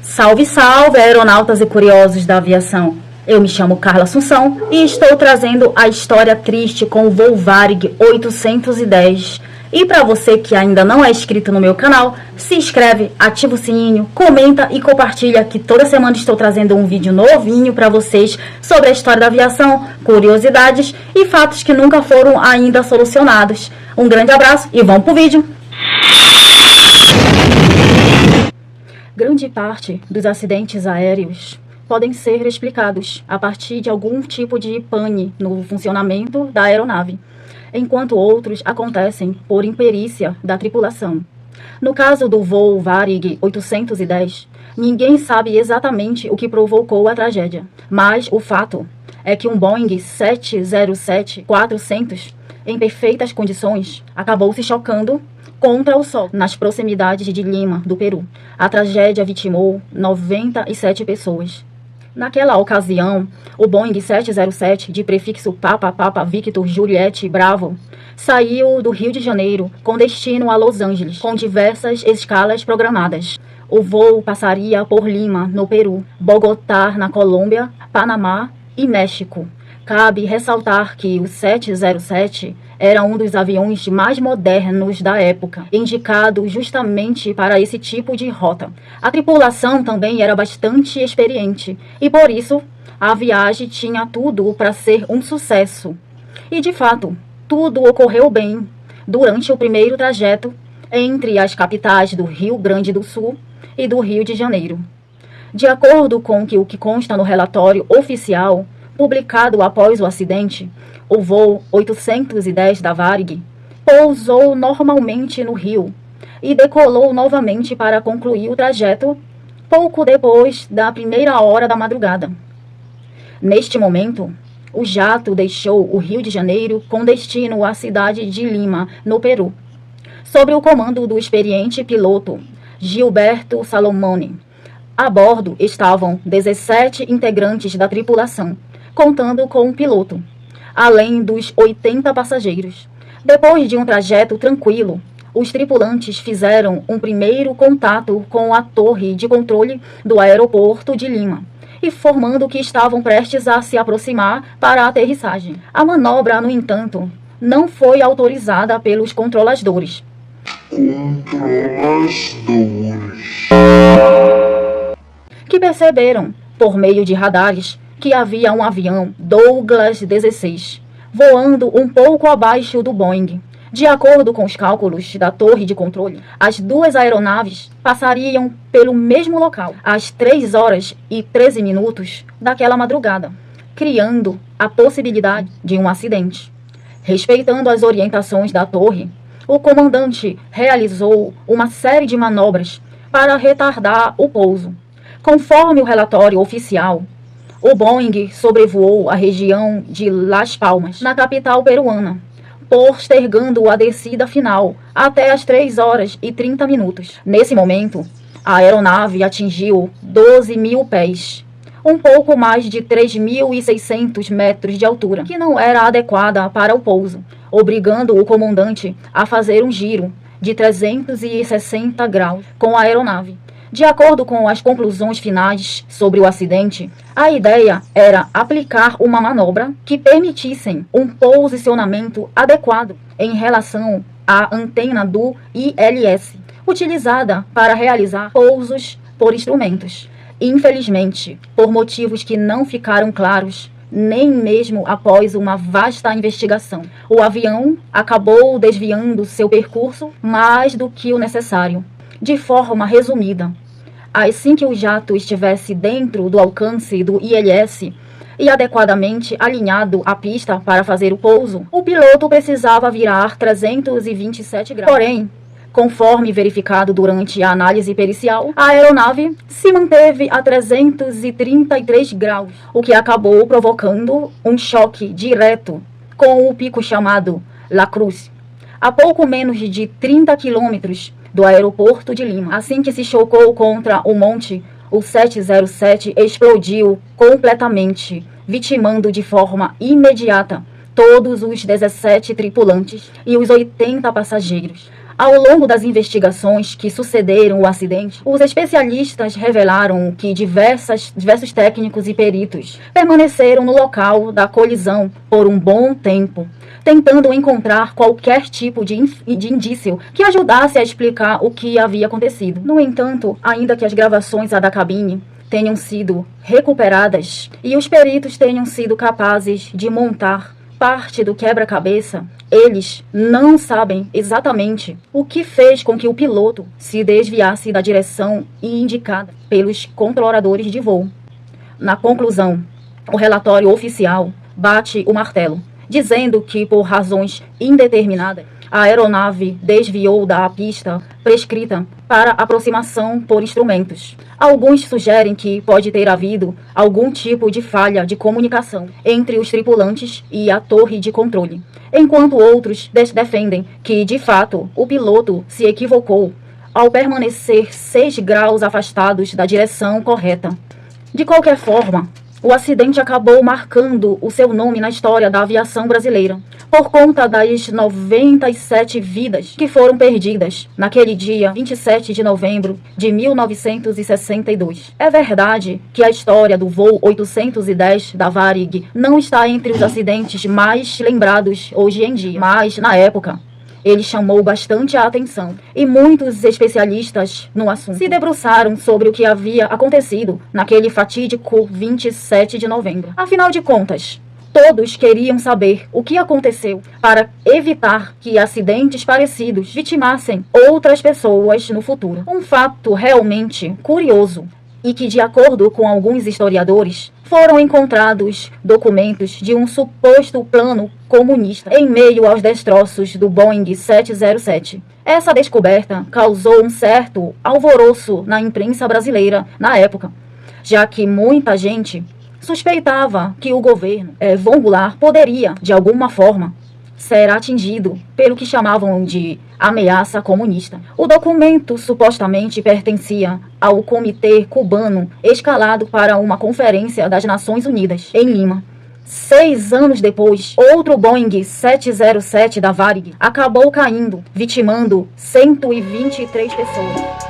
Salve, salve, aeronautas e curiosos da aviação! Eu me chamo Carla Assunção e estou trazendo a história triste com o voo Varig 810. E para você que ainda não é inscrito no meu canal, se inscreve, ativa o sininho, comenta e compartilha que toda semana estou trazendo um vídeo novinho para vocês sobre a história da aviação, curiosidades e fatos que nunca foram ainda solucionados. Um grande abraço e vamos pro vídeo! Grande parte dos acidentes aéreos podem ser explicados a partir de algum tipo de pane no funcionamento da aeronave, enquanto outros acontecem por imperícia da tripulação. No caso do voo Varig 810, ninguém sabe exatamente o que provocou a tragédia, mas o fato é que um Boeing 707-400, em perfeitas condições, acabou se chocando contra o sol, nas proximidades de Lima, do Peru. A tragédia vitimou 97 pessoas. Naquela ocasião, o Boeing 707, de prefixo Papa, Papa, Victor, Juliette, Bravo, saiu do Rio de Janeiro com destino a Los Angeles, com diversas escalas programadas. O voo passaria por Lima, no Peru, Bogotá, na Colômbia, Panamá e México. Cabe ressaltar que o 707 era um dos aviões mais modernos da época, indicado justamente para esse tipo de rota. A tripulação também era bastante experiente e, por isso, a viagem tinha tudo para ser um sucesso. E, de fato, tudo ocorreu bem durante o primeiro trajeto entre as capitais do Rio Grande do Sul e do Rio de Janeiro. De acordo com o que consta no relatório oficial, publicado após o acidente, o voo 810 da Varig pousou normalmente no Rio e decolou novamente para concluir o trajeto pouco depois da 1ª hora da madrugada. Neste momento, o jato deixou o Rio de Janeiro com destino à cidade de Lima, no Peru, sob o comando do experiente piloto Gilberto Salomone. A bordo estavam 17 integrantes da tripulação, contando com um piloto, além dos 80 passageiros. Depois de um trajeto tranquilo, os tripulantes fizeram um primeiro contato com a torre de controle do aeroporto de Lima, informando que estavam prestes a se aproximar para a aterrissagem. A manobra, no entanto, não foi autorizada pelos controladores. Que perceberam, por meio de radares, que havia um avião Douglas 16 voando um pouco abaixo do Boeing. De acordo com os cálculos da torre de controle, as duas aeronaves passariam pelo mesmo local às 3h13 daquela madrugada, criando a possibilidade de um acidente. Respeitando as orientações da torre, o comandante realizou uma série de manobras para retardar o pouso. Conforme o relatório oficial, o Boeing sobrevoou a região de Las Palmas, na capital peruana, postergando a descida final até as 3h30. Nesse momento, a aeronave atingiu 12.000 pés, um pouco mais de 3.600 metros de altura, que não era adequada para o pouso, obrigando o comandante a fazer um giro de 360 graus com a aeronave. De acordo com as conclusões finais sobre o acidente, a ideia era aplicar uma manobra que permitisse um posicionamento adequado em relação à antena do ILS, utilizada para realizar pousos por instrumentos. Infelizmente, por motivos que não ficaram claros, nem mesmo após uma vasta investigação, o avião acabou desviando seu percurso mais do que o necessário. De forma resumida, assim que o jato estivesse dentro do alcance do ILS e adequadamente alinhado à pista para fazer o pouso, o piloto precisava virar 327 graus. Porém, conforme verificado durante a análise pericial, a aeronave se manteve a 333 graus, o que acabou provocando um choque direto com o pico chamado La Cruz, a pouco menos de 30 quilômetros do aeroporto de Lima. Assim que se chocou contra o monte, o 707 explodiu completamente, vitimando de forma imediata todos os 17 tripulantes e os 80 passageiros. Ao longo das investigações que sucederam o acidente, os especialistas revelaram que diversos técnicos e peritos permaneceram no local da colisão por um bom tempo, tentando encontrar qualquer tipo de indício que ajudasse a explicar o que havia acontecido. No entanto, ainda que as gravações da cabine tenham sido recuperadas e os peritos tenham sido capazes de montar parte do quebra-cabeça, eles não sabem exatamente o que fez com que o piloto se desviasse da direção indicada pelos controladores de voo. Na conclusão, o relatório oficial bate o martelo, dizendo que, por razões indeterminadas, a aeronave desviou da pista prescrita para aproximação por instrumentos. Alguns sugerem que pode ter havido algum tipo de falha de comunicação entre os tripulantes e a torre de controle, enquanto outros defendem que, de fato, o piloto se equivocou ao permanecer 6 graus afastados da direção correta. De qualquer forma, o acidente acabou marcando o seu nome na história da aviação brasileira, por conta das 97 vidas que foram perdidas naquele dia 27 de novembro de 1962. É verdade que a história do voo 810 da Varig não está entre os acidentes mais lembrados hoje em dia, mas, na época, ele chamou bastante a atenção e muitos especialistas no assunto se debruçaram sobre o que havia acontecido naquele fatídico 27 de novembro. Afinal de contas, todos queriam saber o que aconteceu para evitar que acidentes parecidos vitimassem outras pessoas no futuro. Um fato realmente curioso e que, de acordo com alguns historiadores, foram encontrados documentos de um suposto plano comunista em meio aos destroços do Boeing 707. Essa descoberta causou um certo alvoroço na imprensa brasileira na época, já que muita gente suspeitava que o governo Von Goulart poderia, de alguma forma, ser atingido pelo que chamavam de ameaça comunista. O documento supostamente pertencia ao Comitê Cubano escalado para uma conferência das Nações Unidas, em Lima. 6 anos depois, outro Boeing 707 da Varig acabou caindo, vitimando 123 pessoas.